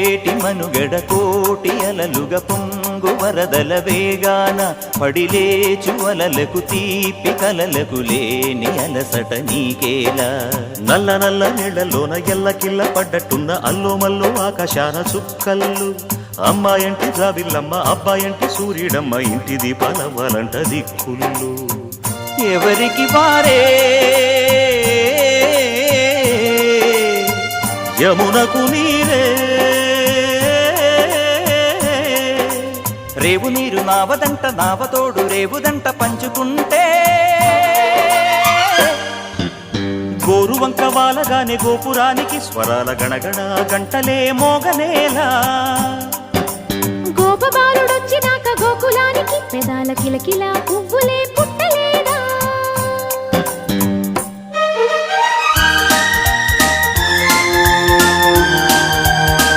పొంగేటి మనుగడ కోటి అలలుగా పొంగు వరదల వేగాన పడిలేచు అలలకు తీపి కలలకు లేని అలసట నీకేలా నల్ల నల్ల నీళ్లలోన ఎల్లకిల్ల పడ్డట్టున్న అల్లో మల్లో ఆకాశాన చుక్కల్లు అమ్మాయంటి జాబిల్లమ్మ అబ్బాయంటి సూర్యుడమ్మ ఇంటి దీపాలవ్వాలంట దిక్కులు ఎవరికి వారే యమునకు నీరే రేవు నీరు నావదంట నావతోడు రేవుదంట పంచుకుంటే గోరువంక వాలగానే గోపురానికి స్వరాల గణగణ గంటలే మోగనేలా గోపబాలుడొచ్చినాక గోకులానికి పెదాల కిలకిల పువ్వులే పుట్ట